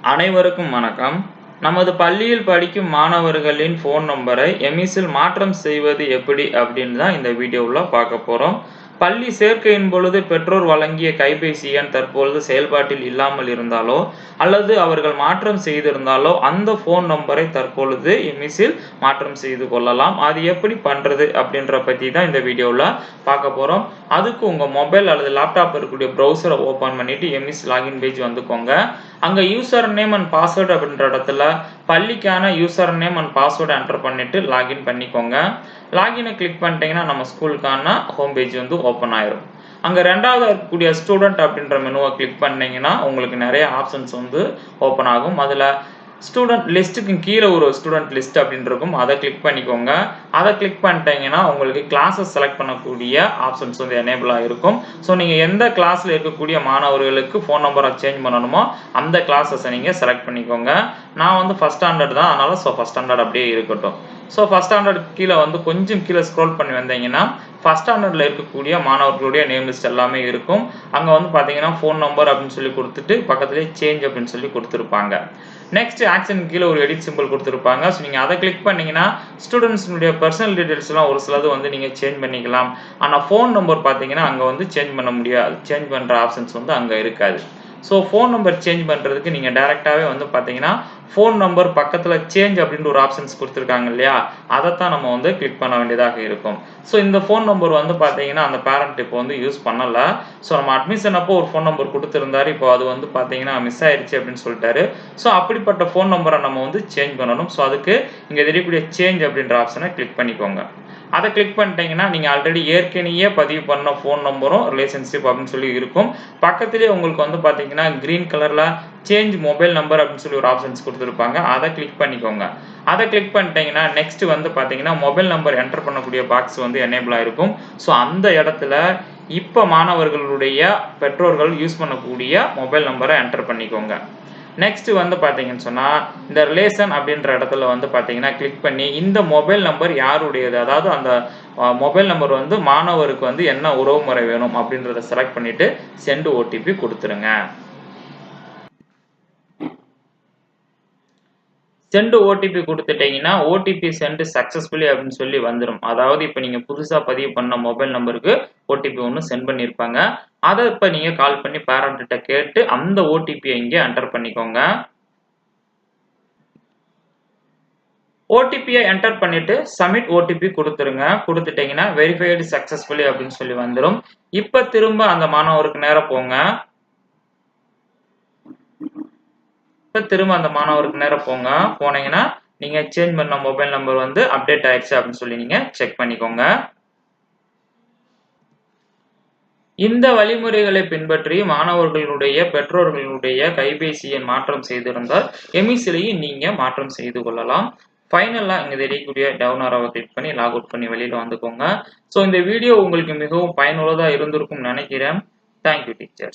அனைவருக்கும் வணக்கம். நமது பள்ளியில் படிக்கும் மாணவர்களின் ஃபோன் நம்பரை எமிஸில் மாற்றம் செய்வது எப்படி அப்படின்னு தான் இந்த வீடியோவில் பார்க்க போகிறோம். பள்ளி சேர்க்கையின் பொழுது பெற்றோர் வழங்கிய கைபேசி எண் தற்பொழுது செயல்பாட்டில் இல்லாமல் இருந்தாலோ அல்லது அவர்கள் மாற்றம் செய்திருந்தாலோ அந்த ஃபோன் நம்பரை தற்பொழுது எமிஸில் மாற்றம் செய்து கொள்ளலாம். அது எப்படி பண்ணுறது அப்படின்ற பற்றி தான் இந்த வீடியோவில் பார்க்க போகிறோம். அதுக்கு உங்கள் மொபைல் அல்லது லேப்டாப் இருக்கக்கூடிய ப்ரௌசரை ஓப்பன் பண்ணிவிட்டு எமிஸ் லாகின் பேஜ் வந்துக்கோங்க. அங்கே யூசர் நேம் அண்ட் பாஸ்வேர்டு அப்படின்ற இடத்துல பள்ளிக்கான user name and password enter பண்ணிவிட்டு லாகின் பண்ணிக்கோங்க. லாகினை கிளிக் பண்ணிட்டீங்கன்னா நம்ம ஸ்கூலுக்கான ஹோம் பேஜ் வந்து ஓப்பன் ஆயிரும். அங்கே ரெண்டாவது இருக்கக்கூடிய ஸ்டூடெண்ட் அப்படின்ற மெனுவை கிளிக் பண்ணிங்கன்னா உங்களுக்கு நிறைய ஆப்ஷன்ஸ் வந்து ஓப்பன் ஆகும். அதில் ஸ்டூடெண்ட் லிஸ்ட்டுக்கு கீழே ஒரு ஸ்டூடெண்ட் லிஸ்ட் அப்படின்னு இருக்கும். அதை கிளிக் பண்ணிக்கோங்க. அதை கிளிக் பண்ணிட்டீங்கன்னா உங்களுக்கு கிளாஸஸ் செலக்ட் பண்ணக்கூடிய ஆப்ஷன்ஸ் வந்து எனேபிளாக இருக்கும். ஸோ நீங்கள் எந்த கிளாஸில் இருக்கக்கூடிய மாணவர்களுக்கு ஃபோன் நம்பரை சேஞ்ச் பண்ணணுமோ அந்த கிளாஸஸை நீங்கள் செலக்ட் பண்ணிக்கோங்க. நான் வந்து ஃபஸ்ட் ஸ்டாண்டர்ட் தான், அதனால் ஃபஸ்ட் ஸ்டாண்டர்ட் அப்படியே இருக்கட்டும். ஸோ ஃபஸ்ட் ஸ்டாண்டர்ட் கீழே வந்து கொஞ்சம் கீழே ஸ்க்ரோல் பண்ணி வந்தீங்கன்னா ஃபஸ்ட் ஸ்டாண்டர்டில் இருக்கக்கூடிய மாணவர்களுடைய நேம் லிஸ்ட் எல்லாமே இருக்கும். அங்கே வந்து பார்த்தீங்கன்னா ஃபோன் நம்பர் அப்படின்னு சொல்லி கொடுத்துட்டு பக்கத்துலேயே சேஞ்ச் அப்படின்னு சொல்லி கொடுத்துருப்பாங்க. நெக்ஸ்ட் ஆக்ஷன் கீழே ஒரு எடிட் சிம்பிள் கொடுத்துருப்பாங்க. ஸோ நீங்கள் அதை கிளிக் பண்ணிங்கன்னா ஸ்டூடெண்ட்ஸுடைய பர்சனல் டீட்டெயில்ஸ்லாம் ஒரு சிலது வந்து நீங்கள் சேஞ்ச் பண்ணிக்கலாம். ஆனால் ஃபோன் நம்பர் பார்த்தீங்கன்னா அங்கே வந்து சேஞ்ச் பண்ண முடியாது. சேஞ்ச் பண்ணுற ஆப்ஷன்ஸ் வந்து அங்கே இருக்காது. ஸோ ஃபோன் நம்பர் சேஞ்ச் பண்ணுறதுக்கு நீங்கள் டேரெக்டாகவே வந்து பார்த்தீங்கன்னா ஃபோன் நம்பர் பக்கத்தில் சேஞ்ச் அப்படின்ற ஒரு ஆப்ஷன்ஸ் கொடுத்துருக்காங்க இல்லையா, அதைத்தான் நம்ம வந்து கிளிக் பண்ண வேண்டியதாக இருக்கும். ஸோ இந்த ஃபோன் நம்பர் வந்து பார்த்தீங்கன்னா அந்த பேரண்ட் இப்போ வந்து யூஸ் பண்ணலை. ஸோ நம்ம அட்மிஷன் அப்போ ஒரு ஃபோன் நம்பர் கொடுத்துருந்தாரு, இப்போ அது வந்து பார்த்தீங்கன்னா மிஸ் ஆயிடுச்சு அப்படின்னு சொல்லிட்டாரு. ஸோ அப்படிப்பட்ட ஃபோன் நம்பரை நம்ம வந்து சேஞ்ச் பண்ணணும். ஸோ அதுக்கு இங்கே தெரியக்கூடிய சேஞ்ச் அப்படின்ற ஆப்ஷனை கிளிக் பண்ணிக்கோங்க. அதை கிளிக் பண்ணிட்டீங்கன்னா நீங்கள் ஆல்ரெடி ஏற்கனவே பதிவு பண்ண ஃபோன் நம்பரும் ரிலேஷன்ஷிப் அப்படின்னு சொல்லி இருக்கும். பக்கத்துலேயே உங்களுக்கு வந்து பார்த்தீங்கன்னா க்ரீன் கலரில் சேஞ்ச் மொபைல் நம்பர் அப்படின்னு சொல்லி ஒரு ஆப்ஷன்ஸ் கொடுத்துருப்பாங்க. அதை கிளிக் பண்ணிக்கோங்க. அதை கிளிக் பண்ணிட்டீங்கன்னா நெக்ஸ்ட் வந்து பார்த்தீங்கன்னா மொபைல் நம்பர் என்டர் பண்ணக்கூடிய பாக்ஸ் வந்து எனேபிள் ஆகிருக்கும். ஸோ அந்த இடத்துல இப்போ மாணவர்களுடைய பெற்றோர்கள் யூஸ் பண்ணக்கூடிய மொபைல் நம்பரை என்டர் பண்ணிக்கோங்க. நெக்ஸ்ட் வந்து பார்த்தீங்கன்னு சொன்னால் இந்த ரிலேஷன் அப்படின்ற இடத்துல வந்து பார்த்தீங்கன்னா கிளிக் பண்ணி இந்த மொபைல் நம்பர் யாருடையது, அதாவது அந்த மொபைல் நம்பர் வந்து மாணவருக்கு வந்து என்ன உறவு முறை வேணும் அப்படின்றத செலக்ட் பண்ணிட்டு சென்ட் ஓடிபி கொடுத்துருங்க. சென்ட் ஓடிபி கொடுத்துட்டீங்கன்னா ஓடிபி சென்ட் சக்ஸஸ்ஃபுல்லி அப்படின்னு சொல்லி வந்துடும். அதாவது இப்போ நீங்கள் புதுசாக பதிவு பண்ண மொபைல் நம்பருக்கு ஓடிபி ஒன்று சென்ட் பண்ணியிருப்பாங்க. அதை இப்போ நீங்கள் கால் பண்ணி பேரண்ட்ட கேட்டு அந்த ஓடிபியை இங்கே என்டர் பண்ணிக்கோங்க. ஓடிபியை என்டர் பண்ணிட்டு சப்மிட் ஓடிபி கொடுத்துருங்க. கொடுத்துட்டீங்கன்னா வெரிஃபைடு சக்ஸஸ்ஃபுல்லி அப்படின்னு சொல்லி வந்துடும். இப்போ திரும்ப அந்த மாணவருக்கு நேராக போங்க. திரும்ப அந்த மாணவருக்கு நேரம் போனீங்கன்னா நீங்க சேஞ்ச் பண்ண மொபைல் நம்பர் வந்து அப்டேட் ஆயிடுச்சு அப்படின்னு சொல்லி நீங்க செக் பண்ணிக்கோங்க. இந்த வழிமுறைகளை பின்பற்றி மாணவர்களுடைய பெற்றோர்களுடைய கைபேசி எண் மாற்றம் செய்திருந்தால் எமிஸிலேயே நீங்க மாற்றம் செய்து கொள்ளலாம். ஃபைனலா இங்க தெரியக்கூடிய டவுன் ஆரோவை கிளிக் பண்ணி லாக் அவுட் பண்ணி வெளியில வந்துக்கோங்க. ஸோ இந்த வீடியோ உங்களுக்கு மிகவும் பயனுள்ளதா இருந்திருக்கும் நினைக்கிறேன். Thank you teachers.